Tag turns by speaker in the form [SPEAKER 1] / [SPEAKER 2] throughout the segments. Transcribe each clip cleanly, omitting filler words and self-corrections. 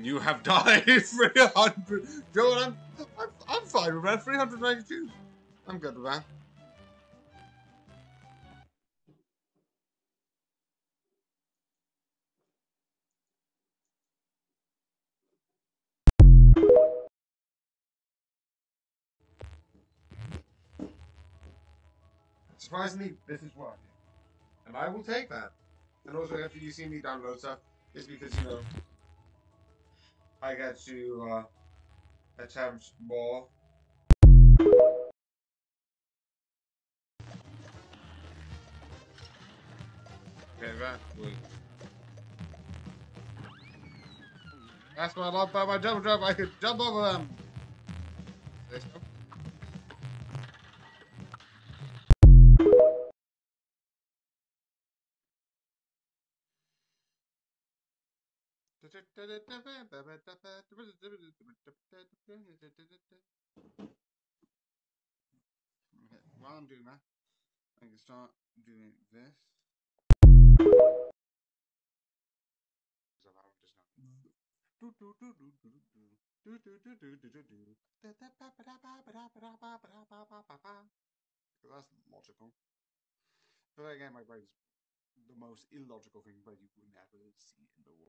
[SPEAKER 1] You have died 300. Joel, I'm fine with that. 392. I'm good with that. Surprisingly, this is working. And I will take that. And also, after you see me download stuff, it's because, you know, I get to attempt more. Okay, that was... That's what I love about my jump drop. I could jump over them. Okay, while I'm doing that, I can start doing this. So that one just not. That's logical. But again, my brain is the most illogical thing that you would never see in the world.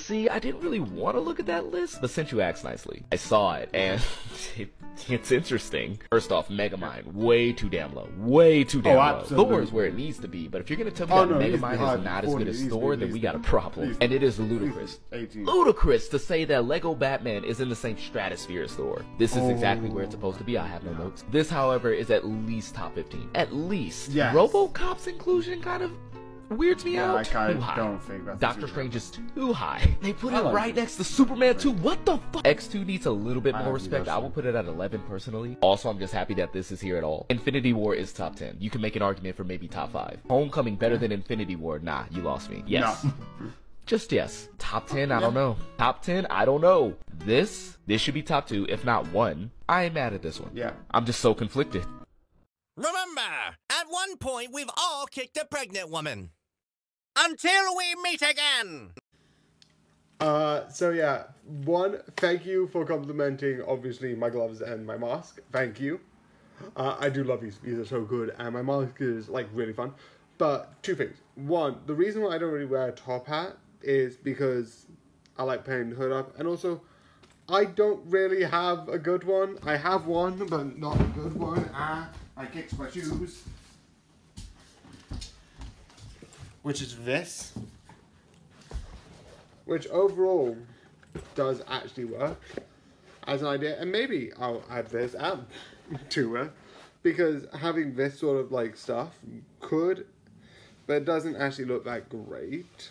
[SPEAKER 2] See, I didn't really want to look at that list, but since you asked nicely, I saw it, and it's interesting. First off, Megamind, way too damn low. Way too damn low. Thor is where it needs to be, but if you're going to tell me that Megamind is not as good as Thor, then we got a problem. And it is ludicrous. Ludicrous to say that Lego Batman is in the same stratosphere as Thor. This is exactly where it's supposed to be. I have no notes. This, however, is at least top 15. At least. Yes. RoboCop's inclusion kind of weirds me out.
[SPEAKER 3] I don't think that's
[SPEAKER 2] Doctor Strange is too high. They put it right next to Superman 2. What the fuck? X2 needs a little bit more respect. I will put it at 11 personally. Also, I'm just happy that this is here at all. Infinity War is top 10. You can make an argument for maybe top 5. Homecoming better than Infinity War? Nah, you lost me. Yes. No. Just yes. Top 10? I don't know. Top 10? I don't know. This should be top 2, if not 1. I ain't mad at this one. Yeah. I'm just so conflicted.
[SPEAKER 4] Remember, at one point we've all kicked a pregnant woman. Until we meet again!
[SPEAKER 3] So yeah, one, thank you for complimenting, obviously, my gloves and my mask. Thank you. I do love these. These are so good, and my mask is, like, really fun. But, two things. One, the reason why I don't really wear a top hat is because I like putting the hood up, and also, I don't really have a good one. I have one, but not a good one. I kicked my shoes. Which is this. Which overall does actually work as an idea. And maybe I'll add this to it. Because having this sort of like stuff could, but it doesn't actually look that great.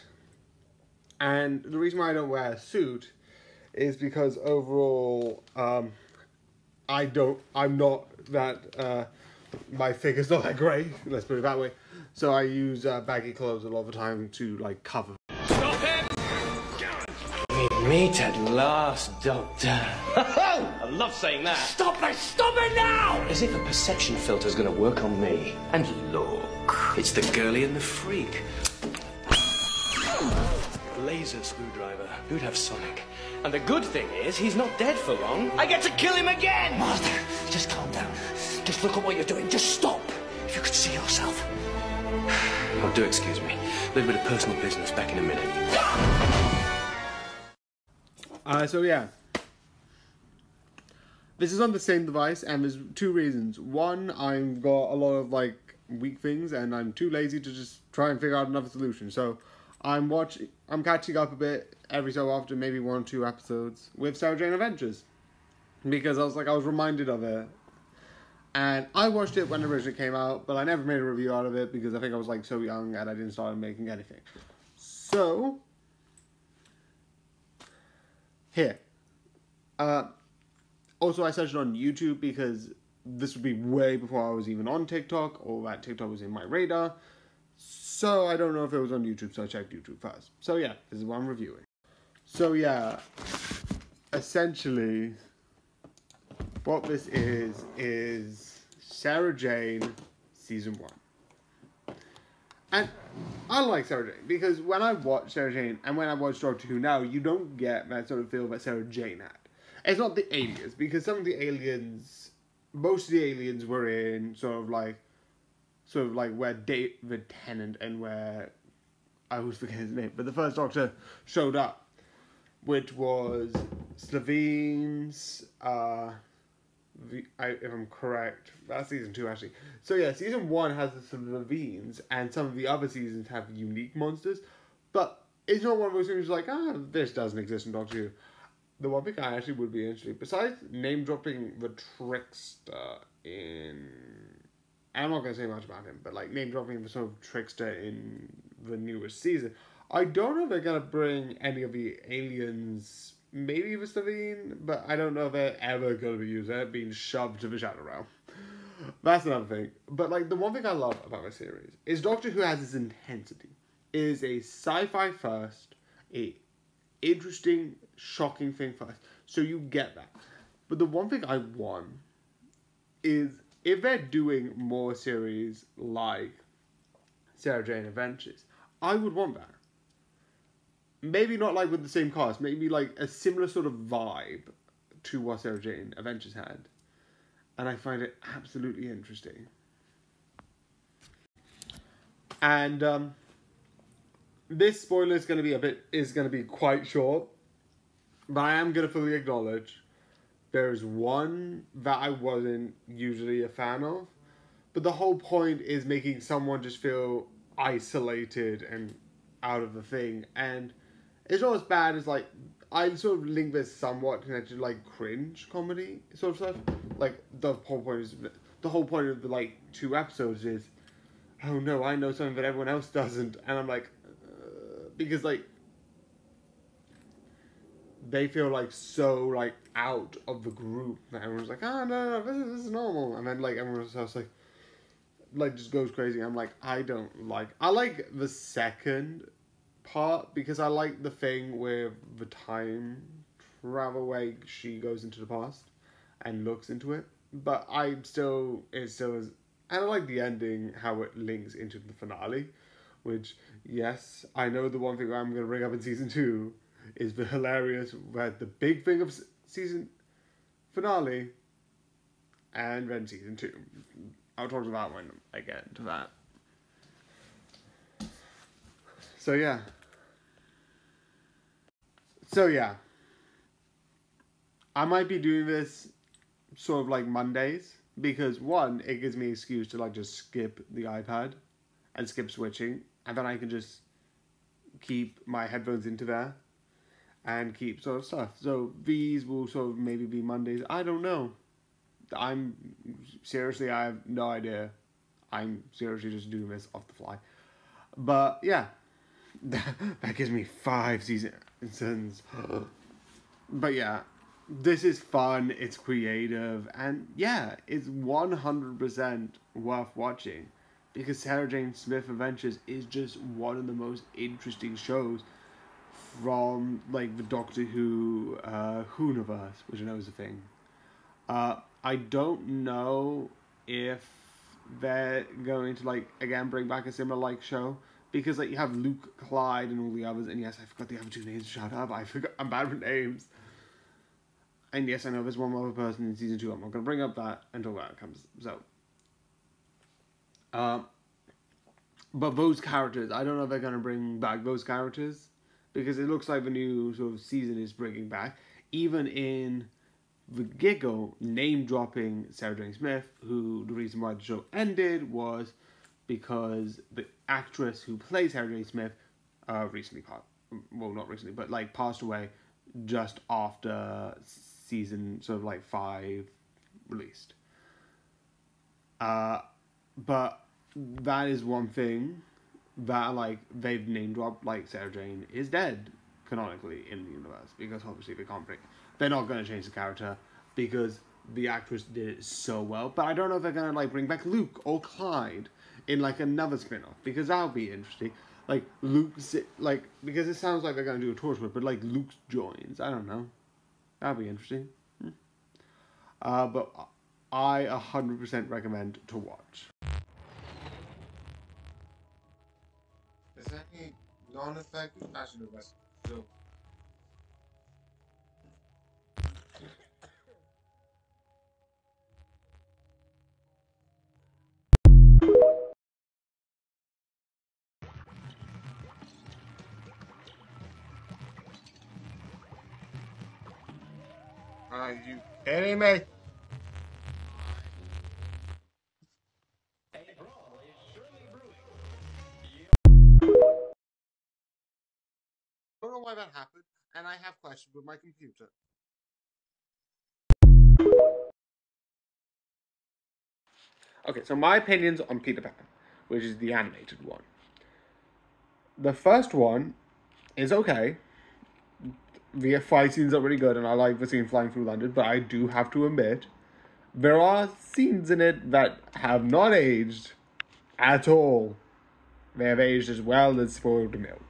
[SPEAKER 3] And the reason why I don't wear a suit is because overall, I'm not that, my figure's not that great, let's put it that way. So I use baggy clothes a lot of the time to like cover.
[SPEAKER 5] Stop it! We meet at last, Doctor. I love saying that. Stop it now! As if a perception filter's gonna work on me. And look, it's the girly and the freak. Laser screwdriver. Who'd have Sonic? And the good thing is, he's not dead for long. I get to kill him again!
[SPEAKER 6] Master, just calm down. Just look at what you're doing. Just stop. If you could see yourself.
[SPEAKER 5] Oh, do excuse me. A little bit of personal business back in a minute.
[SPEAKER 3] So yeah. This is on the same device, and there's two reasons. One, I've got a lot of like weak things, and I'm too lazy to just try and figure out another solution. So I'm catching up a bit every so often, maybe 1 or 2 episodes with Sarah Jane Adventures, because I was reminded of it. And I watched it when it originally came out, but I never made a review out of it because I think I was like so young and I didn't start making anything. So, here. Also, I searched on YouTube because this would be way before I was even on TikTok, or that TikTok was in my radar. So, I don't know if it was on YouTube, so I checked YouTube first. So, yeah, this is what I'm reviewing. So, yeah, essentially, what this is Sarah Jane Season 1. And unlike Sarah Jane, because when I watch Sarah Jane and when I watch Doctor Who now, you don't get that sort of feel that Sarah Jane had. It's not the aliens, because some of the aliens, most of the aliens were in sort of like where David Tennant and where, I always forget his name, but the first Doctor showed up, which was Slavine's, if I'm correct, that's season 2 actually. So yeah, season 1 has the Slavines, and some of the other seasons have unique monsters, but it's not one of those things like, this doesn't exist in Doctor Who. The one thing I actually would be interested, besides name dropping the Trickster in, I'm not going to say much about him, but like name dropping the sort of Trickster in the newest season, I don't know if they're going to bring any of the aliens, maybe the Slavine, but I don't know if they're ever going to be used. They're being shoved to the Shadow Realm. That's another thing. But like the one thing I love about my series is Doctor Who has this intensity. It is a sci-fi first, a interesting, shocking thing first. So you get that. But the one thing I want is if they're doing more series like Sarah Jane Adventures, I would want that. Maybe not like with the same cast, maybe like a similar sort of vibe to what Sarah Jane Adventures had. And I find it absolutely interesting. And this spoiler is going to be quite short, but I am going to fully acknowledge there's one that I wasn't usually a fan of, but the whole point is making someone just feel isolated and out of the thing, and it's not as bad as like, I sort of link this somewhat connected to like cringe comedy sort of stuff. Like the whole point of the like 2 episodes is, oh no, I know something that everyone else doesn't, and I'm like, because like they feel like so like out of the group that everyone's like, oh no, this is normal, and then like everyone else like just goes crazy. I'm like, I like the second part because I like the thing with the time travel where she goes into the past and looks into it, but it still is, and I like the ending, how it links into the finale, which, yes, I know the one thing I'm going to bring up in season 2 is the hilarious, where the big thing of season finale, and then season 2. I'll talk about when I get into that. So yeah. I might be doing this sort of like Mondays, because one, it gives me an excuse to like just skip the iPad and skip switching, and then I can just keep my headphones into there and keep sort of stuff. So these will sort of maybe be Mondays. I don't know. I have no idea. I'm seriously just doing this off the fly. But yeah, that gives me 5 seasons. But yeah, this is fun, it's creative, and yeah, it's 100% worth watching, because Sarah Jane Smith Adventures is just one of the most interesting shows from like the Doctor Who Whoniverse, which I know is a thing. I don't know if they're going to like again bring back a similar like show, because like you have Luke, Clyde, and all the others, and yes, I forgot the other 2 names. Shut up, I'm bad with names. And yes, I know there's one other person in season 2. I'm not going to bring up that until that comes. So, but those characters, I don't know if they're going to bring back those characters, because it looks like the new sort of season is bringing back, even in the giggle, name dropping Sarah Jane Smith, who the reason why the show ended was because the actress who plays Sarah Jane Smith passed away just after season sort of like 5 released. But that is one thing that like they've name dropped, like Sarah Jane is dead canonically in the universe, because obviously they're not going to change the character because the actress did it so well. But I don't know if they're going to like bring back Luke or Clyde in like another spin-off, because that would be interesting. Like Luke, like, because it sounds like they're going to do a Torchwood, but like Luke joins. I don't know. That'd be interesting. But I 100% recommend to watch.
[SPEAKER 1] This Non-effective fashion device. So. Are you kidding me? I don't know why that happened, and I have questions with my computer.
[SPEAKER 3] Okay, so my opinions on Peter Pan, which is the animated one. The first one is okay. The fight scenes are really good, and I like the scene flying through London, but I do have to admit, there are scenes in it that have not aged at all. They have aged as well as spoiled milk.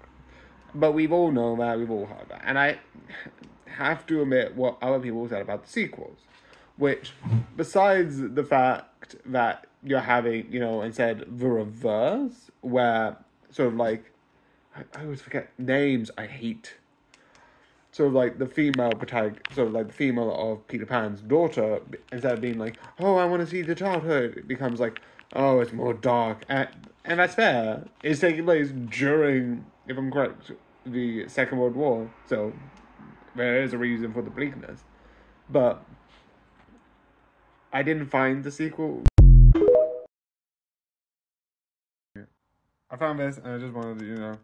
[SPEAKER 3] But we've all known that, we've all heard that. And I have to admit what other people said about the sequels. Which, besides the fact that you're having, instead the reverse, where sort of like, I always forget names I hate. Sort of like the female protagonist, sort of like the female of Peter Pan's daughter, instead of being like, oh, I want to see the childhood, it becomes like, oh, it's more dark. And that's fair. It's taking place during, if I'm correct, the Second World War. So there is a reason for the bleakness. But I didn't find the sequel. I found this and I just wanted to,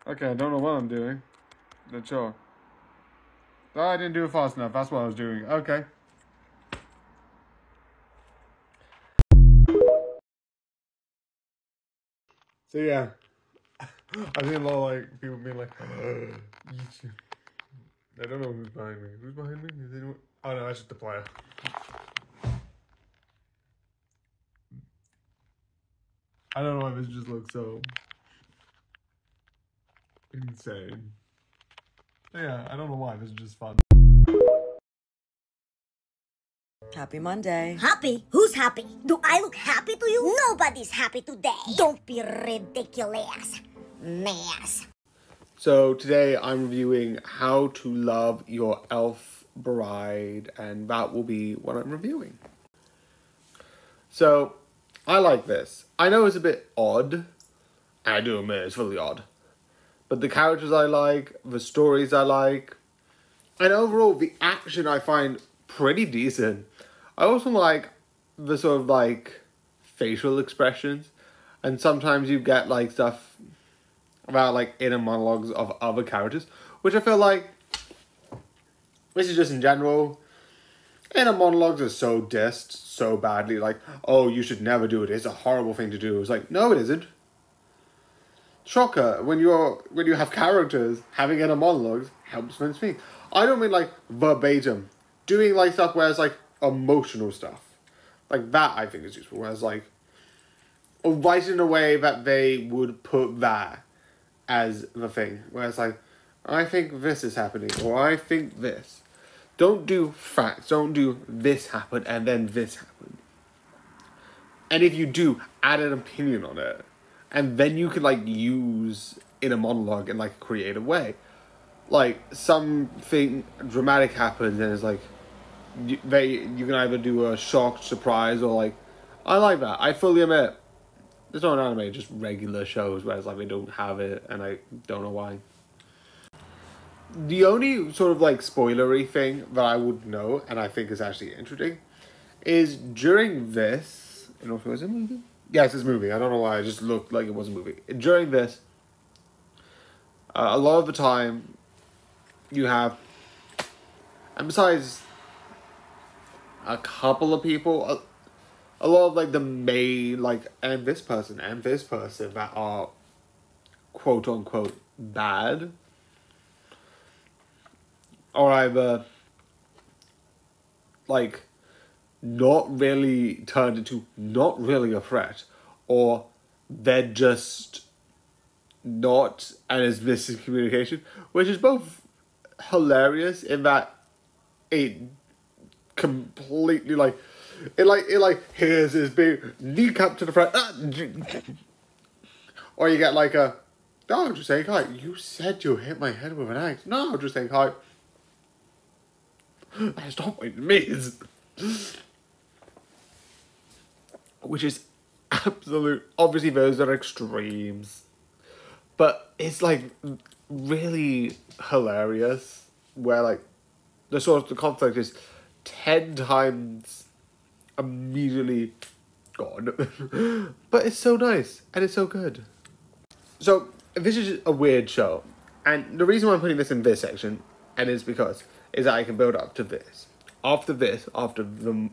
[SPEAKER 3] Okay, I don't know what I'm doing. Not sure. Oh, I didn't do it fast enough. That's what I was doing. Okay. So yeah, I think a lot of like people being like, I don't know who's behind me. Who's behind me? Is anyone? Oh no, that's just the player. I don't know why this just looks so insane. Yeah, I don't know why. This is just fun.
[SPEAKER 7] Happy Monday.
[SPEAKER 8] Happy? Who's happy? Do I look happy to you? Nobody's happy today. Don't be ridiculous. Mess.
[SPEAKER 3] So today I'm reviewing How to Love Your Elf Bride, and that will be what I'm reviewing. So, I like this. I know it's a bit odd. I do admit it's really odd. But the characters I like, the stories I like, and overall the action I find pretty decent. I also like the sort of like facial expressions, and sometimes you get like stuff about like inner monologues of other characters, which I feel like, this is just in general, inner monologues are so dissed so badly, like, oh, you should never do it, it's a horrible thing to do. It's like, no it isn't. Shocker, when you have characters having inner monologues helps them speak. I don't mean like verbatim. Doing like stuff where it's like emotional stuff. Like that I think is useful. Whereas like, or write in a way that they would put that as the thing. Where it's like, I think this is happening, or I think this. Don't do facts. Don't do this happened and then this happened. And if you do, add an opinion on it. And then you could like use in a monologue in like a creative way. Like something dramatic happens and it's like, you can either do a shocked surprise or like, I like that. I fully admit, it's not an anime, just regular shows where it's like they don't have it and I don't know why. The only sort of like spoilery thing that I would know, and I think is actually interesting, is during this, I don't know if it was a movie? Yes, it's a movie. I don't know why, it just looked like it was a movie. During this, a lot of the time, you have, and besides a couple of people, a lot of like the main, like, and this person that are quote unquote bad, are either like not really turned into not really a threat, or they're just not, and it's missing communication, which is both hilarious in that it completely it here's this big kneecap to the front, or you get like a, no, just saying hi. You said you hit my head with an axe. No, just saying hi. That's not what it means. Which is absolute. Obviously, those are extremes, but it's like really hilarious. Where like the sort of the conflict is 10 times immediately gone, but it's so nice and it's so good. So this is a weird show, and the reason why I'm putting this in this section, and is because is that I can build up to this. After the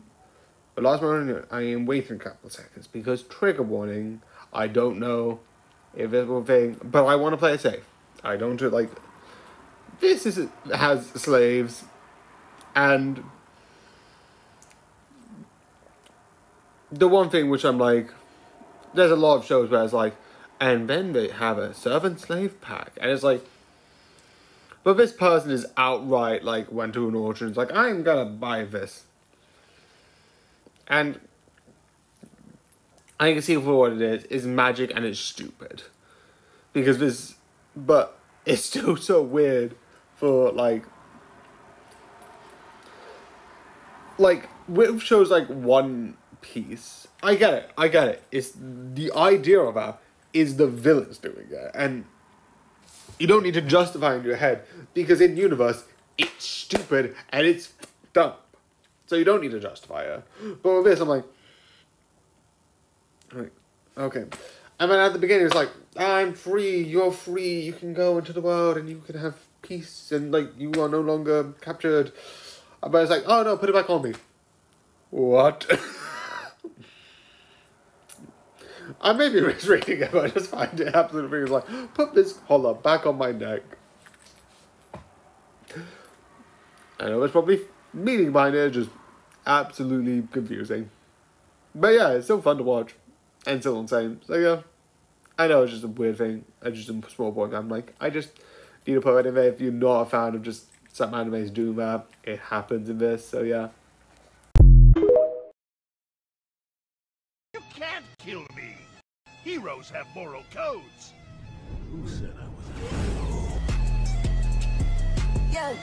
[SPEAKER 3] last moment, I am waiting a couple of seconds because trigger warning. I don't know if it's a thing, but I want to play it safe. I don't do like this. Has slaves, and the one thing which I'm like, there's a lot of shows where it's like, and then they have a servant-slave pack. And it's like, but this person is outright, like, went to an auction. It's like, I'm gonna buy this. And I can see for what it is. It's magic and it's stupid. Because this, but it's still so weird for, like with shows like One Piece. I get it. It's the idea of that is the villains doing it, and you don't need to justify in your head because in universe it's stupid and it's dumb, so you don't need to justify it. But with this, I'm like, okay. And then at the beginning, it's like, I'm free, you're free, you can go into the world and you can have peace and like you are no longer captured. But it's like, oh no, put it back on me. What? I may be misreading it, but I just find it absolutely it's like, put this collar back on my neck. I know there's probably meaning behind it, just absolutely confusing. But yeah, it's still fun to watch. And still insane. So yeah, I know it's just a weird thing. I just a small point. I'm like, I just need to put it in there. If you're not a fan of just some animes doing that, it happens in this, so yeah.
[SPEAKER 9] You can't kill me. Heroes have moral codes. Who said I was a hero?
[SPEAKER 10] Yo.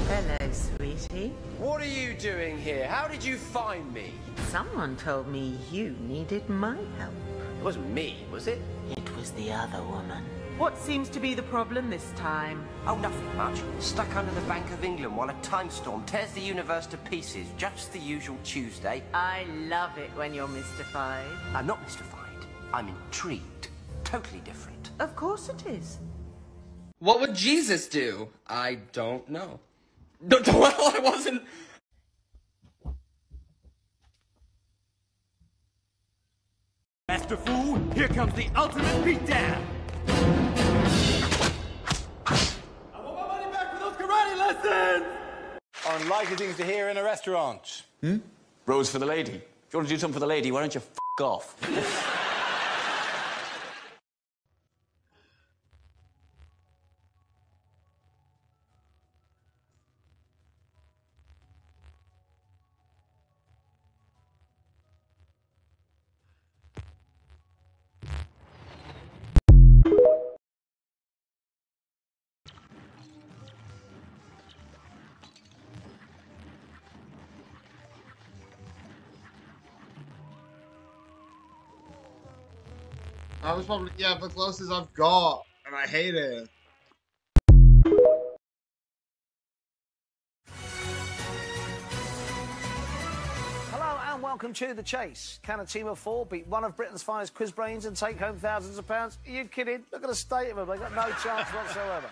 [SPEAKER 11] Hello, sweetie.
[SPEAKER 5] What are you doing here? How did you find me?
[SPEAKER 11] Someone told me you needed my help.
[SPEAKER 5] It wasn't me, was it?
[SPEAKER 11] It was the other woman. What seems to be the problem this time?
[SPEAKER 5] Oh, nothing much. Stuck under the Bank of England while a time storm tears the universe to pieces. Just the usual Tuesday.
[SPEAKER 11] I love it when you're mystified.
[SPEAKER 5] I'm not mystified. I'm intrigued. Totally different.
[SPEAKER 11] Of course it is.
[SPEAKER 12] What would Jesus do? I don't know. Well, I wasn't...
[SPEAKER 9] Master Fu, here comes the ultimate beatdown! I want my money back for those karate lessons!
[SPEAKER 13] Unlikely things to hear in a restaurant.
[SPEAKER 14] Rose for the lady. If you want to do something for the lady, why don't you f*** off?
[SPEAKER 1] That was probably, yeah, the closest I've got, and I hate it.
[SPEAKER 15] Hello and welcome to The Chase. Can a team of 4 beat one of Britain's finest quiz brains and take home thousands of pounds? Are you kidding? Look at the state of them. They've got no chance whatsoever.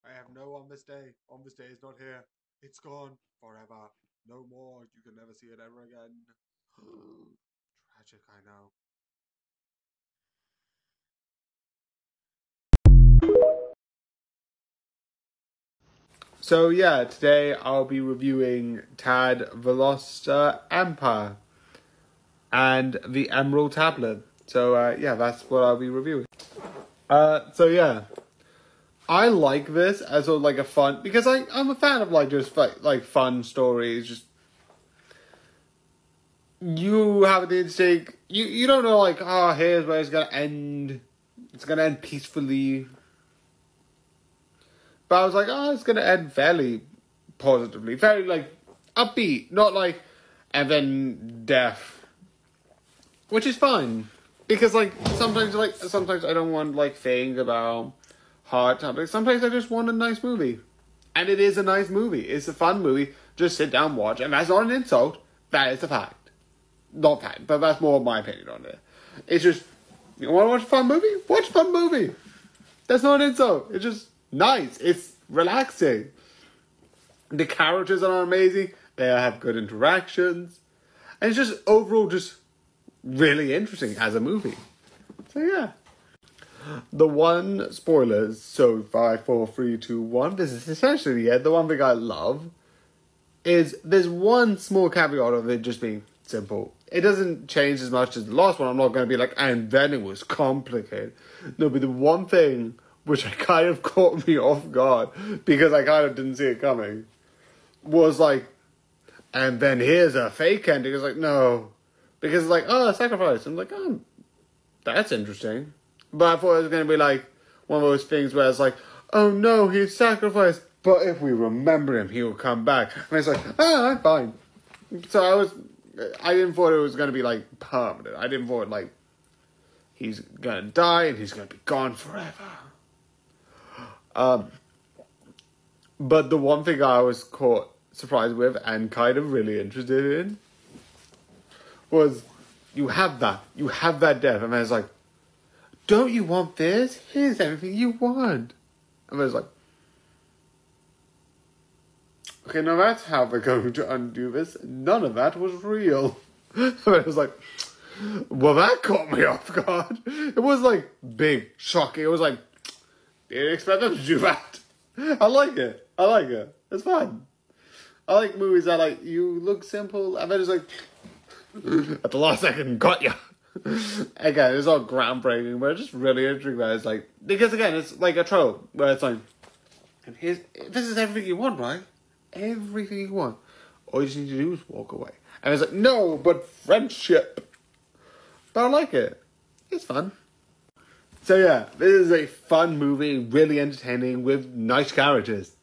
[SPEAKER 3] I have no on this day. On this day is not here. It's gone forever. No more. You can never see it ever again. Tragic, I know. So yeah, today I'll be reviewing Tad Veloster Empire and the Emerald Tablet. So yeah, that's what I'll be reviewing. So yeah, I like this as sort of like a fun, because I'm a fan of like just like fun stories. Just you have the instinct, you don't know like, oh, here's where it's gonna end. It's gonna end peacefully. But I was like, oh, it's gonna end fairly positively, very like upbeat, not like and then death, which is fine. Because, like, sometimes I don't want, like, think about hard topics. Sometimes I just want a nice movie. And it is a nice movie. It's a fun movie. Just sit down, watch. And that's not an insult. That is a fact. Not fact, but that's more my opinion on it. It's just, you want to watch a fun movie? Watch a fun movie. That's not an insult. It's just nice. It's relaxing. The characters are amazing. They have good interactions. And it's just, overall, just really interesting as a movie. So yeah. The one spoilers, so 5, 4, 3, 2, 1. This is essentially the end. The one thing I love is there's one small caveat of it just being simple. It doesn't change as much as the last one. I'm not going to be like, and then it was complicated. No, but the one thing which I kind of caught me off guard because I kind of didn't see it coming was like, and then here's a fake ending. It's like, no. Because it's like, oh, sacrifice. I'm like, oh, that's interesting. But I thought it was going to be like one of those things where it's like, oh no, he's sacrificed. But if we remember him, he will come back. And it's like, oh, I'm fine. So I didn't thought it was going to be like permanent. I didn't thought like he's going to die and he's going to be gone forever. But the one thing I was caught surprised with and kind of really interested in was you have that death, and I was like, don't you want this? Here's everything you want. And I was like, okay, now that's how they're going to undo this. None of that was real. And I was like, well, that caught me off guard. It was like big, shocking. It was like, didn't expect them to do that. I like it. It's fun. I like movies that like, you look simple, and then it's like, at the last second, got ya. Again, it's not groundbreaking, but it's just really interesting that it's like, because again, it's like a trope, where it's like, and this is everything you want, right? Everything you want. All you just need to do is walk away. And it's like, no, but friendship. But I like it. It's fun. So yeah, this is a fun movie, really entertaining, with nice characters.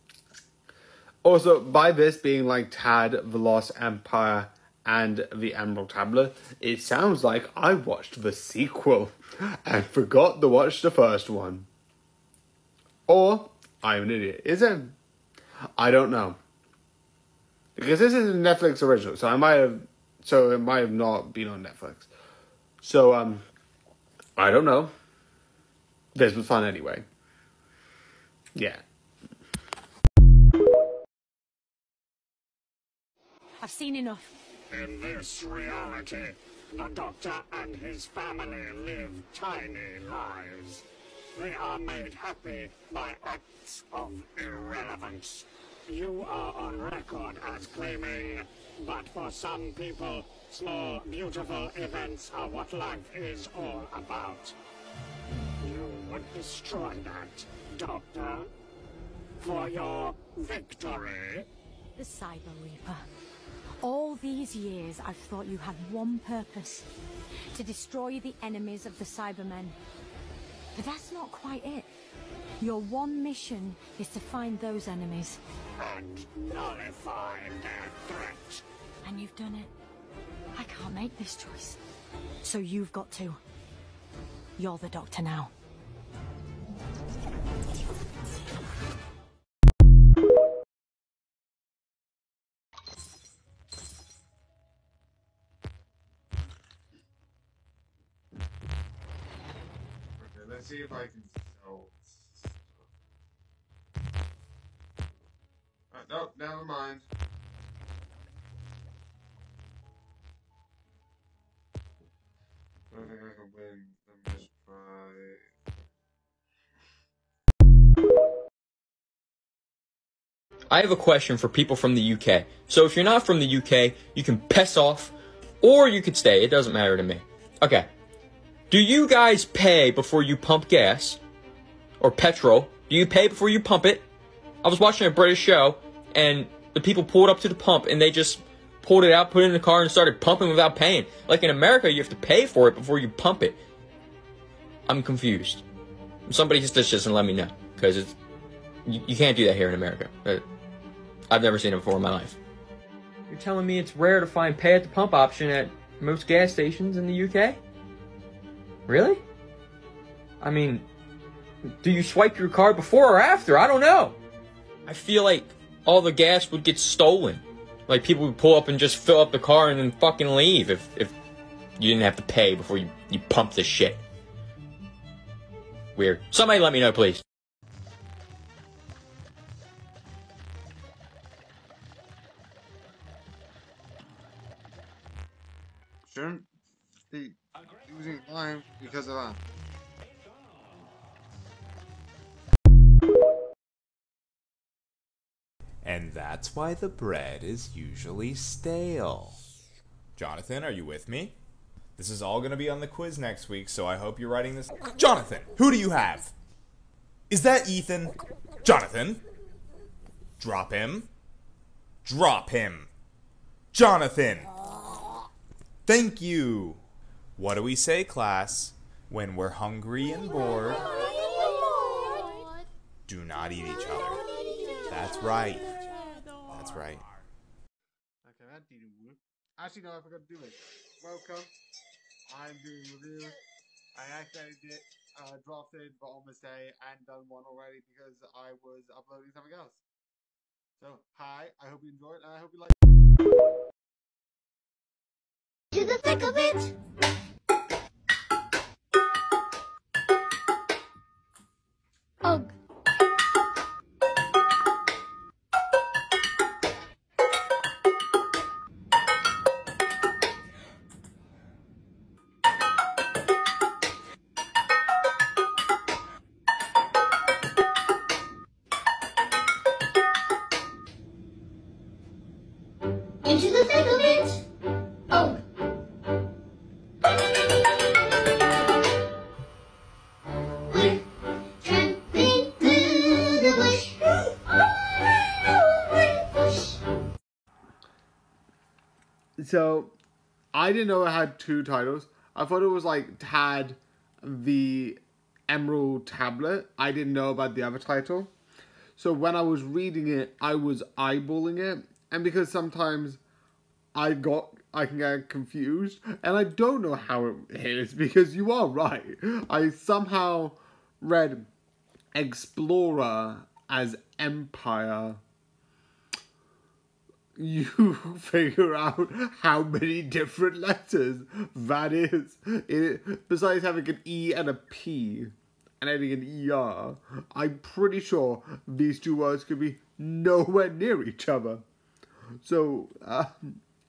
[SPEAKER 3] Also, by this being like Tad, The Lost Empire, and the Emerald Tablet, it sounds like I watched the sequel and forgot to watch the first one. Or I'm an idiot. Is it? I don't know. Because this is a Netflix original, so it might have not been on Netflix. So I don't know. This was fun anyway. Yeah.
[SPEAKER 10] I've seen enough.
[SPEAKER 16] In this reality, the Doctor and his family live tiny lives. They are made happy by acts of irrelevance. You are on record as claiming, but for some people, small, beautiful events are what life is all about. You would destroy that, Doctor, for your victory.
[SPEAKER 10] The Cyber Reaper. All these years, I've thought you had one purpose. To destroy the enemies of the Cybermen. But that's not quite it. Your one mission is to find those enemies.
[SPEAKER 16] And nullify their threat.
[SPEAKER 10] And you've done it. I can't make this choice. So you've got to. You're the Doctor now.
[SPEAKER 1] Let's see if I can sell. Nope, never mind. I don't think I can win the mission
[SPEAKER 17] I have a question for people from the UK. So if you're not from the UK, you can piss off, or you could stay. It doesn't matter to me. Okay. Do you guys pay before you pump gas? Or petrol? Do you pay before you pump it? I was watching a British show, and the people pulled up to the pump, and they just pulled it out, put it in the car, and started pumping without paying. Like in America, you have to pay for it before you pump it. I'm confused. Somebody just let me know, because it's you can't do that here in America. I've never seen it before in my life. You're telling me it's rare to find pay at the pump option at most gas stations in the UK? Really? I mean, do you swipe your card before or after? I don't know. I feel like all the gas would get stolen. Like people would pull up and just fill up the car and then fucking leave if you didn't have to pay before you pump this shit. Weird. Somebody let me know, please.
[SPEAKER 1] Shouldn't be using time because of that.
[SPEAKER 18] And that's why the bread is usually stale. Jonathan, are you with me? This is all going to be on the quiz next week, so I hope you're writing this. Jonathan, who do you have? Is that Ethan? Jonathan? Drop him. Drop him. Jonathan! Thank you. What do we say, class, when we're hungry and bored? Do not eat each other. That's right. That's right.
[SPEAKER 1] Okay, that didn't work. Actually, no, I forgot to do it. Welcome. I'm doing review. I accidentally dropped it for almost a and done one already because I was uploading something else. So, hi. I hope you enjoyed, and I hope you like.
[SPEAKER 8] To the thick of it. Ugh. Into the thick of it. Ugh.
[SPEAKER 3] So, I didn't know it had two titles. I thought it was like had the Emerald Tablet. I didn't know about the other title. So when I was reading it, I was eyeballing it. And because sometimes I can get confused. And I don't know how it is because you are right. I somehow read Explorer as Empire. You figure out how many different letters that is. Besides having an E and a P and adding an ER, I'm pretty sure these two words could be nowhere near each other. So,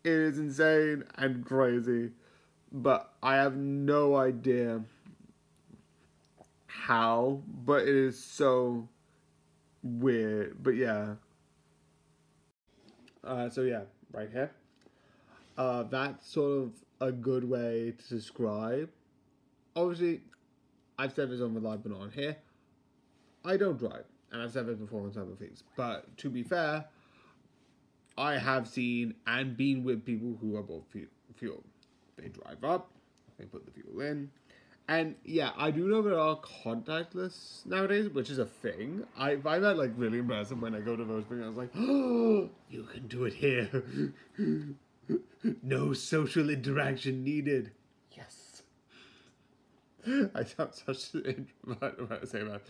[SPEAKER 3] it is insane and crazy, but I have no idea how, but it is so weird, but yeah. So yeah, right here. That's sort of a good way to describe. Obviously, I've said this on the live, but not on here. I don't drive, and I've said this before on some other things. But to be fair, I have seen and been with people who are bought fuel. They drive up, they put the fuel in. And yeah, I do know there are contactless nowadays, which is a thing. I find that like really impressive when I go to those things. I was like, oh, you can do it here. No social interaction needed. Yes. I sound such an introvert when I say that.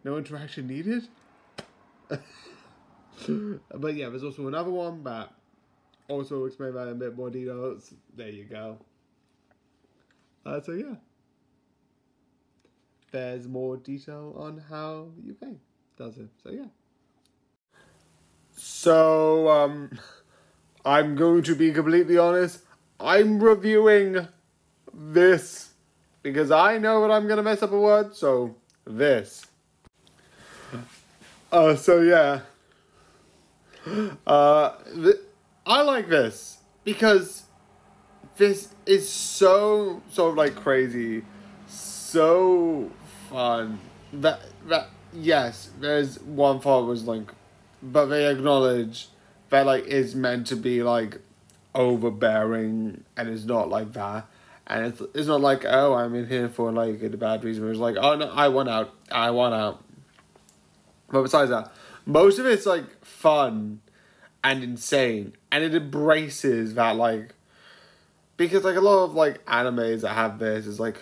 [SPEAKER 3] No interaction needed. But yeah, there's also another one that also explains that in a bit more details. There you go. So yeah, there's more detail on how the UK does it. So yeah. So I'm going to be completely honest. I'm reviewing this because I know that I'm gonna mess up a word. So this. So yeah, I like this because this is so sort of like crazy, so fun. That yes, there's one father's link, but they acknowledge that like it's meant to be like overbearing, and it's not like that. And it's not like, oh, I'm in here for like a bad reason. It's like, oh no, I want out. But besides that, most of it's like fun and insane, and it embraces that like, because like a lot of like animes that have this is like,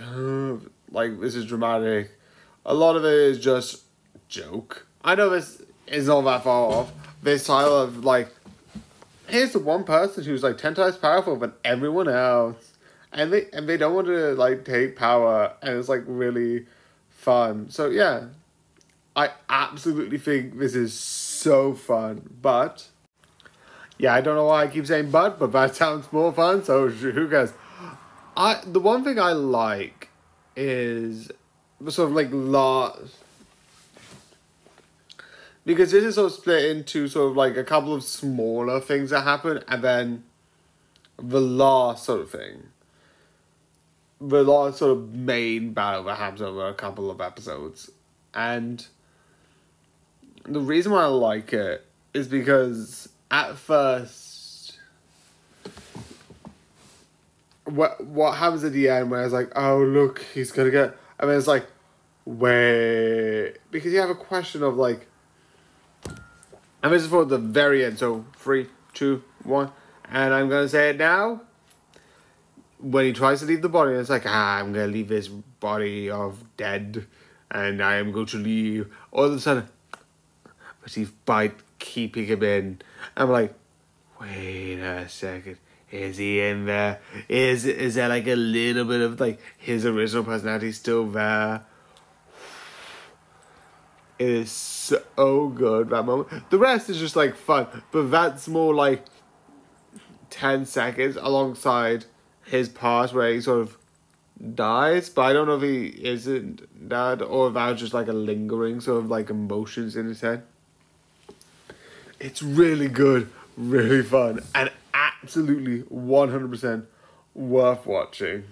[SPEAKER 3] like this is dramatic. A lot of it is just joke. I know this is not that far off. This style of like, here's the one person who's like 10 times powerful than everyone else. And they don't want to like take power, and it's like really fun. So yeah, I absolutely think this is so fun. But yeah, I don't know why I keep saying but that sounds more fun. So who cares? The one thing I like is sort of like because this is sort of split into sort of like a couple of smaller things that happen, and then the last sort of thing. The last sort of main battle that happens over a couple of episodes. And the reason why I like it is because at first, what happens at the end where it's like, oh look, he's gonna get, I mean it's like, wait, because you have a question of like, and this is for the very end, so 3, 2, 1, and I'm gonna say it now. When he tries to leave the body, it's like, I'm going to leave this body of dead, and I am going to leave. All of a sudden, but he's by keeping him in. I'm like, wait a second, is he in there? Is there like a little bit of like his original personality still there? It is so good, that moment. The rest is just like fun, but that's more like 10 seconds alongside his part where he sort of dies, but I don't know if he isn't dead or if that was just like a lingering sort of like emotions in his head. It's really good, really fun, and absolutely 100% worth watching.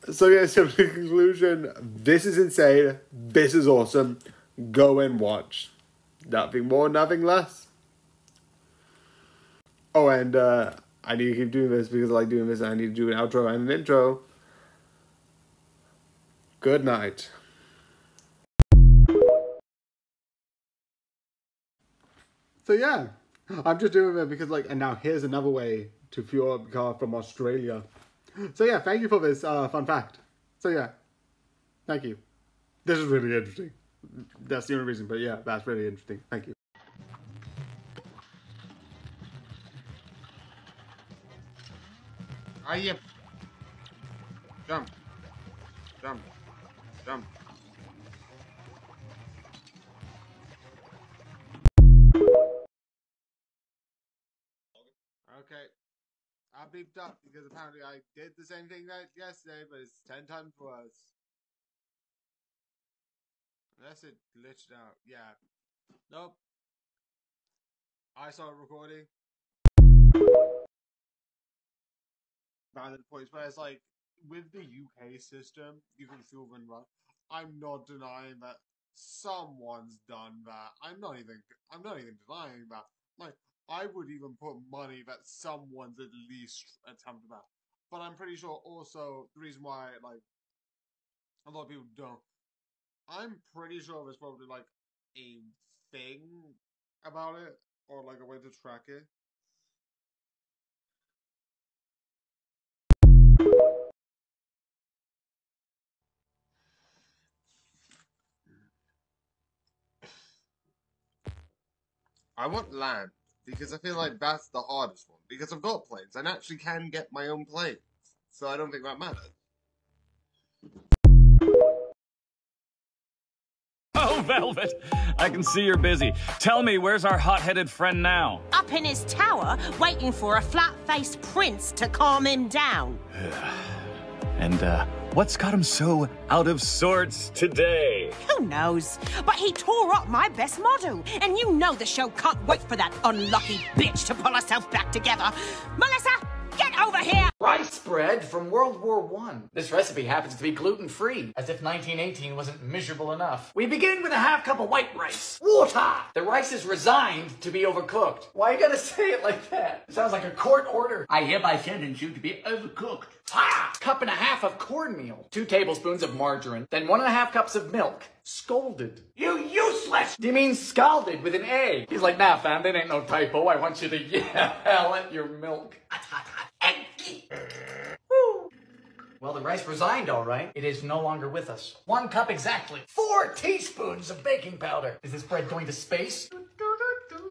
[SPEAKER 3] So yeah, so in conclusion, this is insane, this is awesome, go and watch. Nothing more, nothing less. Oh, and I need to keep doing this because I like doing this, and I need to do an outro and an intro. Good night. So yeah, I'm just doing it because like, and now here's another way to fuel up the car from Australia. So yeah, thank you for this fun fact. So yeah, thank you. This is really interesting. That's the only reason, but yeah, that's really interesting. Thank you.
[SPEAKER 1] Yep. Jump. Jump. Jump. Okay. I beeped up because apparently I did the same thing that yesterday, but it's 10 times worse. Unless it glitched out. Yeah. Nope. I started recording. Valid points, but it's like with the UK system, you can feel them run. I'm not denying that someone's done that. I'm not even denying that. Like, I would even put money that someone's at least attempted that. But I'm pretty sure also the reason why like a lot of people don't. I'm pretty sure there's probably like a thing about it or like a way to track it. I want land, because I feel like that's the hardest one. Because I've got planes, and actually can get my own planes. So I don't think that matters.
[SPEAKER 19] Oh, Velvet, I can see you're busy. Tell me, where's our hot-headed friend now?
[SPEAKER 20] Up in his tower, waiting for a flat-faced prince to calm him down.
[SPEAKER 19] And, what's got him so out of sorts today?
[SPEAKER 11] Who knows? But he tore up my best model. And you know the show can't wait for that unlucky bitch to pull herself back together. Melissa, get over here!
[SPEAKER 20] Rice bread from World War I. This recipe happens to be gluten-free, as if 1918 wasn't miserable enough. We begin with a half cup of white rice. Water! The rice is resigned to be overcooked. Why you gotta say it like that? It sounds like a court order. I hereby sentence you to be overcooked. Ha! Cup and a half of cornmeal. 2 tablespoons of margarine. Then 1.5 cups of milk. Scalded. You useless! Do you mean scalded with an A? He's like, nah, fam, that ain't no typo. I want you to yell at your milk. Well, the rice resigned, all right. It is no longer with us. 1 cup exactly. 4 teaspoons of baking powder. Is this bread going to space?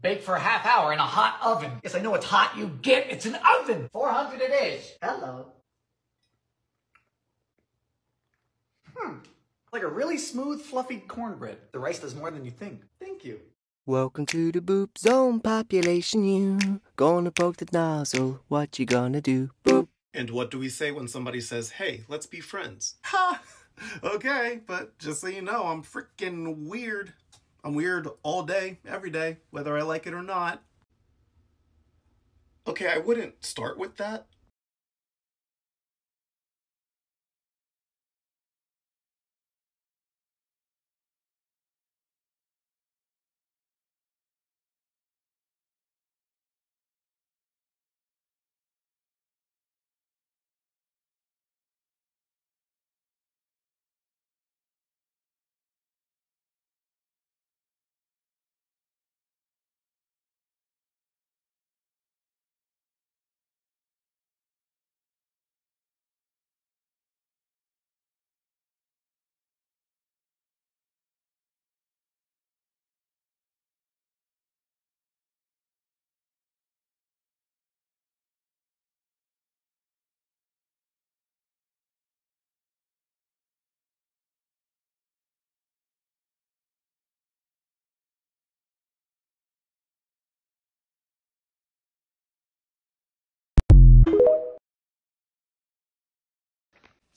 [SPEAKER 20] Bake for a ½ hour in a hot oven. Yes, I know it's hot. You get it's an oven. 400 it is. Hello. Like a really smooth, fluffy cornbread. The rice does more than you think. Thank you.
[SPEAKER 21] Welcome to the boop zone, population you. Gonna poke the nozzle, what you gonna do? Boop.
[SPEAKER 22] And what do we say when somebody says, hey, let's be friends? Ha! Okay, but just so you know, I'm freaking weird. I'm weird all day, every day, whether I like it or not. Okay, I wouldn't start with that.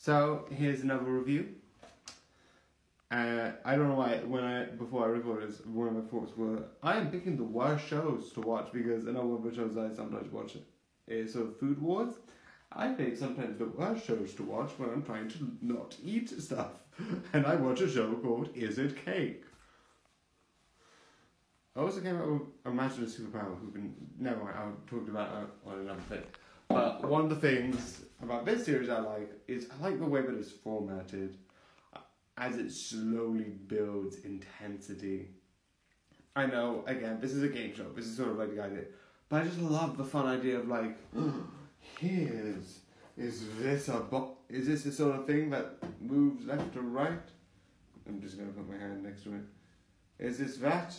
[SPEAKER 3] So here's another review. I don't know why before I recorded this, one of my thoughts were I am picking the worst shows to watch because another one of the shows I sometimes watch is sort of Food Wars. I pick sometimes the worst shows to watch when I'm trying to not eat stuff, and I watch a show called Is It Cake? I also came out with Imagine a Superpower who can never mind, I'll talk about that on another thing. But one of the things about this series I like is I like the way that it's formatted as it slowly builds intensity. I know, again, this is a game show, this is sort of like the idea, but I just love the fun idea of like, is this the sort of thing that moves left or right? I'm just going to put my hand next to it. Is this that?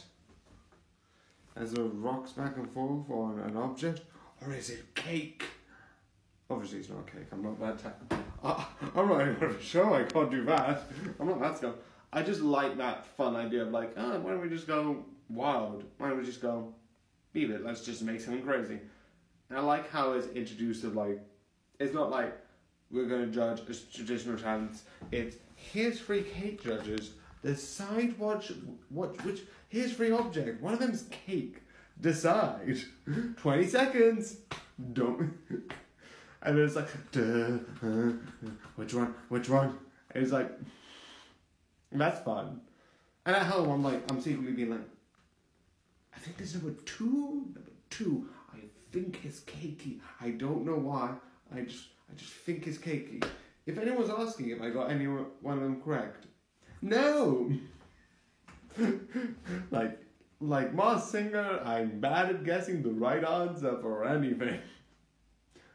[SPEAKER 3] As it rocks back and forth on an object? Or is it cake? Obviously it's not cake, I'm not that type. I'm not even a show, I can't do that. I'm not that stuff. I just like that fun idea of like, why don't we just go wild? Why don't we just go, beat it, let's just make something crazy. And I like how it's introduced of like, it's not like, we're going to judge as traditional talents. It's, here's 3 cake judges, decide which, here's 3 object, one of them's cake, decide. 20 seconds, don't... And it's like, which one? And it's like, that's fun. And at home, I'm secretly being like, I think this is number two. I think it's cakey. I don't know why. I just think it's cakey. If anyone's asking if I got any one of them correct, no. like Mars Singer, I'm bad at guessing the right answer for anything.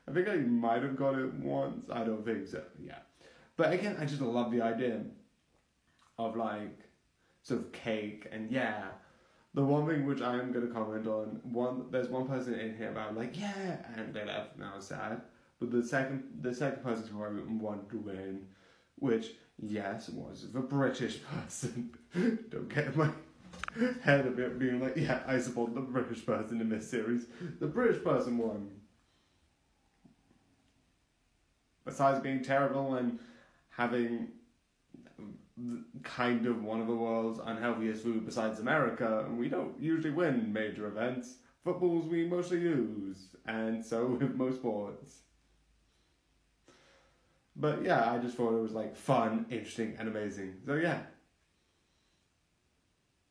[SPEAKER 3] I think I might have got it once. I don't think so, yeah. But again, I just love the idea of like, sort of cake, and yeah. The one thing which I am going to comment on, there's one person in here about like, yeah, and they left, now it's sad. But the second person who I wanted to win, which, yes, was the British person. Don't get my head a bit being like, yeah, I support the British person in this series. The British person won. besides being terrible and having kind of one of the world's unhealthiest food besides America, and we don't usually win major events. Footballs we mostly lose, and so with most sports. But yeah, I just thought it was like fun, interesting, and amazing. So yeah.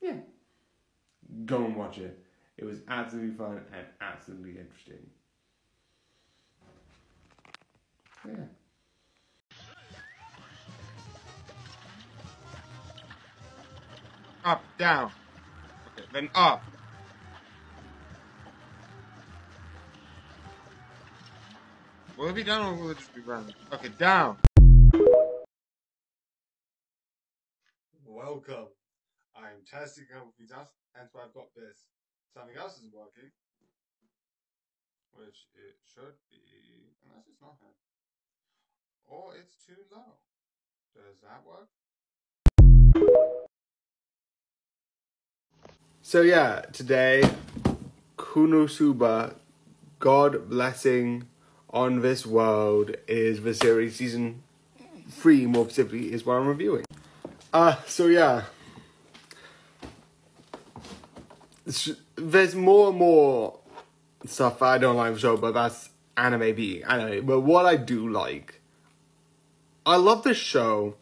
[SPEAKER 3] Yeah. Go and watch it. It was absolutely fun and absolutely interesting. Yeah.
[SPEAKER 1] Up, down. Okay, then up. Will it be down or will it just be random? Okay, down. Welcome. I'm testing a couple of things, hence why I've got this. Something else isn't working. Which it should be, unless it's not here. Or it's too low. Does that work?
[SPEAKER 3] So yeah, today, Konosuba, God Blessing on This World, is the series season 3, more specifically, is what I'm reviewing. So yeah. There's more and more stuff I don't like the show, but that's anime being anime. But what I do like, I love this show,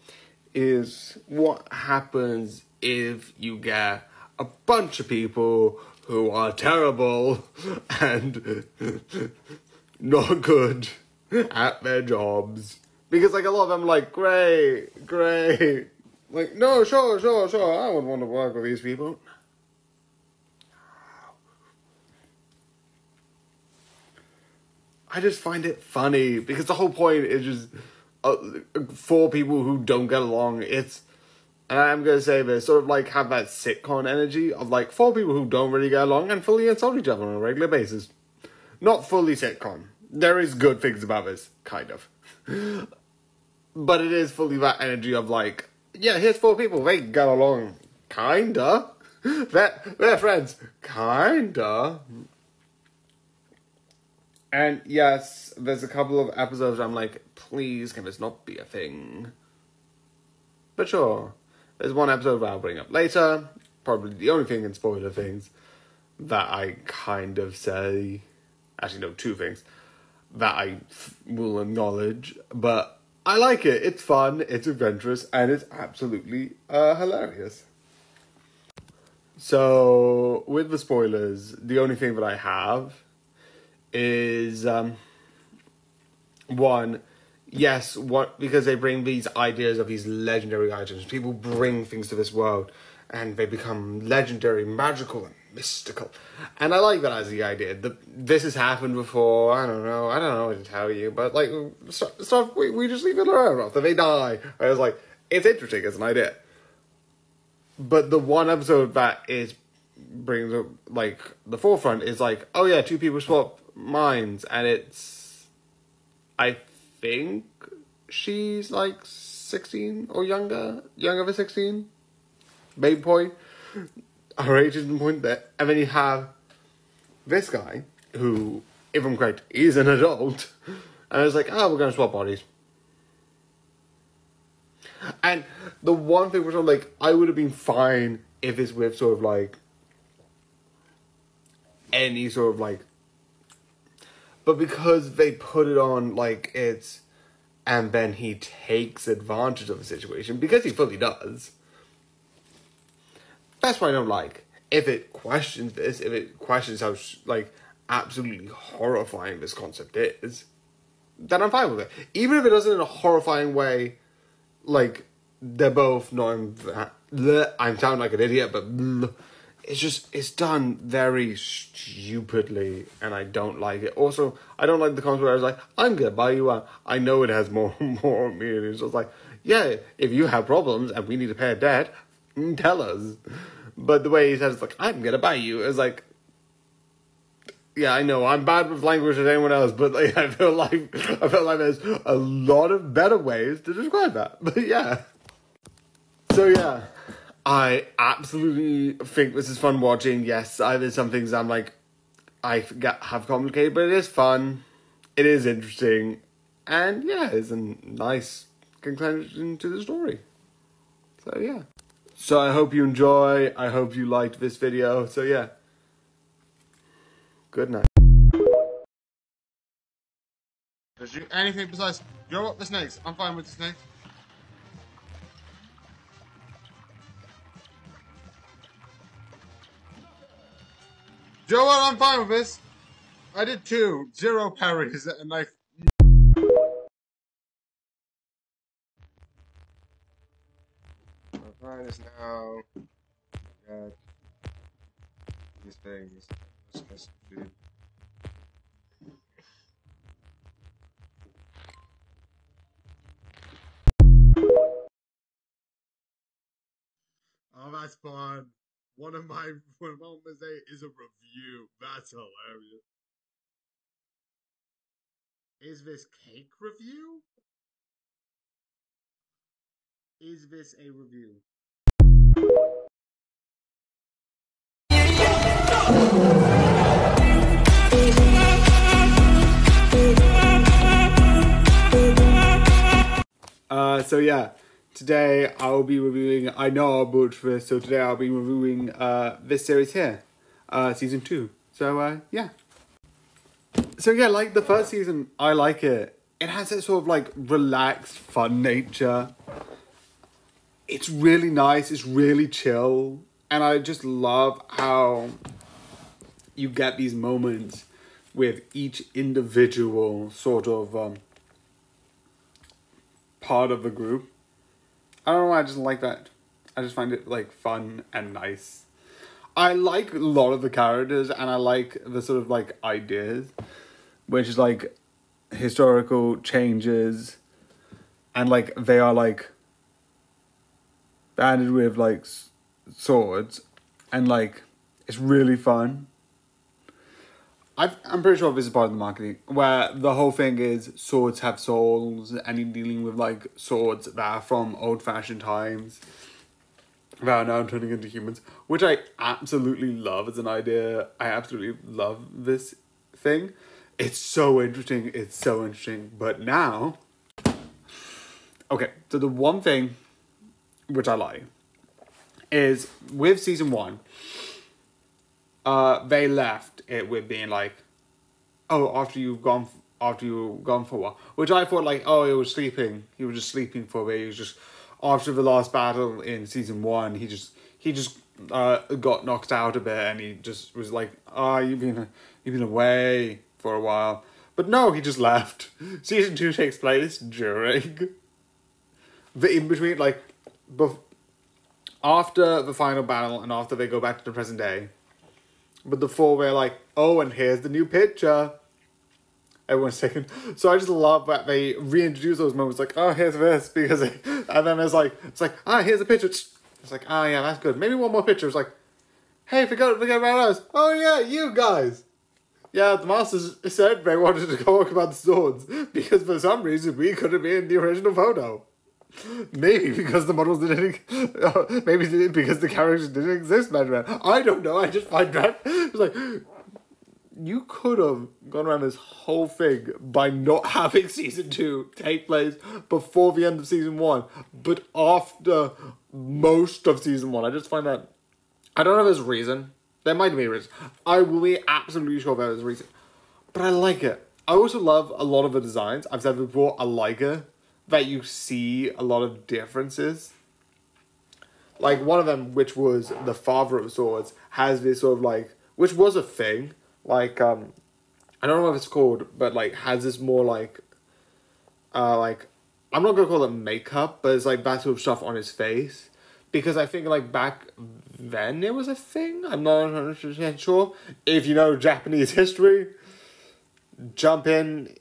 [SPEAKER 3] is what happens if you get a bunch of people who are terrible and not good at their jobs. Because like a lot of them are like, great. Like, no, sure, I would want to work with these people. I just find it funny because the whole point is just for people who don't get along. It's, and I'm going to say this, sort of like have that sitcom energy of like 4 people who don't really get along and fully insult each other on a regular basis. Not fully sitcom. There is good things about this, kind of. But it is fully that energy of like, yeah, here's 4 people, they get along, kinda. They're friends, kinda. And yes, there's a couple of episodes where I'm like, please, can this not be a thing? But sure, there's one episode where I'll bring up later, probably the only thing in spoiler things that I kind of say, actually no, 2 things, that I will acknowledge, but I like it, it's fun, it's adventurous, and it's absolutely hilarious. So, with the spoilers, the only thing that I have is, one, yes, because they bring these ideas of these legendary items. People bring things to this world, and they become legendary, magical, and mystical. And I like that as the idea. This has happened before, I don't know what to tell you, but, like, stuff, we just leave it around after they die. I was like, it's interesting as an idea. But the one episode that brings up, like, the forefront is like, oh yeah, 2 people swap minds, and it's, I think she's like 16 or younger than 16, main point, her age isn't point there, and then you have this guy who, if I'm correct, is an adult, and it's like, oh, we're gonna swap bodies. And the one thing which I'm like, I would have been fine if it's with sort of like any sort of like, but because they put it on like it's, and then he takes advantage of the situation, because he fully does. That's what I don't like. If it questions this, if it questions how, like, absolutely horrifying this concept is, then I'm fine with it. Even if it doesn't in a horrifying way, like, they're both I'm sounding like an idiot, but it's done very stupidly, and I don't like it. Also, I don't like the concept where I was like, I'm gonna buy you one. I know it has more meaning. So it's like, yeah, if you have problems and we need to pay a debt, tell us. But the way he says it's like, I'm gonna buy you, is like, yeah, I know I'm bad with language as anyone else, but like, I feel like there's a lot of better ways to describe that. But yeah. So yeah, I absolutely think this is fun watching. Yes, there's some things I'm like, have complicated, but it is fun. It is interesting. And yeah, it's a nice conclusion to the story. So yeah. So I hope you enjoy. I hope you liked this video. So yeah. Good night.
[SPEAKER 1] Just do anything besides, you know what, the snakes. I'm fine with the snakes. Do you know what, I'm fine with this. I did 2, 0 parries, and like... I'm fine is now... God. These things. Let's do. Oh, that's fun. One of my mistakes is a review. That's hilarious. Is this cake review? Is this a review?
[SPEAKER 3] So yeah, today I'll be reviewing, I know I'll butcher for this, so today I'll be reviewing this series here, season 2. So yeah. So yeah, like the first season, I like it. It has that sort of like relaxed, fun nature. It's really nice, it's really chill, and I just love how you get these moments with each individual sort of part of the group. I don't know, I just like that. I just find it like fun and nice. I like a lot of the characters and I like the sort of like ideas, which is like historical changes and like they are like banded with like swords and like it's really fun. I'm pretty sure this is part of the marketing, where the whole thing is swords have souls, and you're dealing with like swords that are from old-fashioned times that are now turning into humans, which I absolutely love as an idea. I absolutely love this thing. It's so interesting. It's so interesting. But now, okay, so the one thing which I like is with season 1. They left it with being like, oh, after you've gone for a while, which I thought like, oh, he was sleeping. He was just sleeping for a bit. He was just after the last battle in season 1. He just got knocked out a bit, and he just was like, oh, you've been away for a while. But no, he just left. Season 2 takes place during the in between, like, after the final battle and after they go back to the present day. But before we're like, oh, and here's the new picture. Everyone's taken. So I just love that they reintroduce those moments like, oh, here's this, because and then it's like, here's a picture. It's like, oh yeah, that's good. Maybe one more picture. It's like, hey, forget about us. Oh yeah, you guys. Yeah, the masters said they wanted to talk about the swords because for some reason we couldn't be in the original photo. Maybe because the models didn't, maybe because the characters didn't exist back then. I don't know, I just find that, it's like, you could have gone around this whole thing by not having season 2 take place before the end of season 1, but after most of season 1. I just find that, I don't know if there's a reason, there might be a reason. I will be absolutely sure there's a reason, but I like it. I also love a lot of the designs. I've said before, I like it. That you see a lot of differences. Like one of them, which was the Father of Swords, has this sort of like, which was a thing, like, I don't know what it's called, but like has this more like, I'm not gonna call it makeup, but it's like that sort of stuff on his face. Because I think like back then it was a thing, I'm not 100% sure. If you know Japanese history, jump in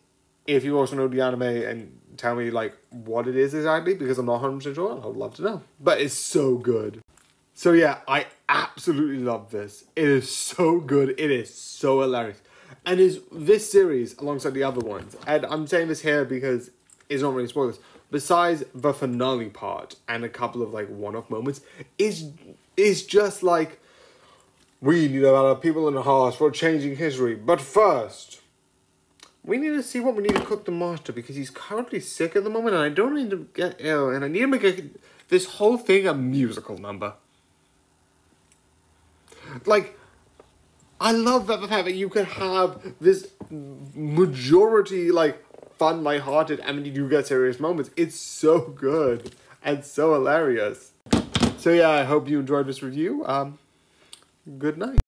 [SPEAKER 3] if you also know the anime and tell me like what it is exactly, because I'm not 100% sure. I would love to know. But it's so good. So yeah, I absolutely love this. It is so good. It is so hilarious. And is this series alongside the other ones, and I'm saying this here because it's not really spoilers, besides the finale part and a couple of like one-off moments, is just like, we need a lot of people in the hearts for changing history. But first, we need to see what we need to cook the master because he's currently sick at the moment and I don't need to get ill and I need to make this whole thing a musical number. Like, I love the fact that you can have this majority, like, fun, lighthearted, and when you do get serious moments, it's so good and so hilarious. So yeah, I hope you enjoyed this review. Good night.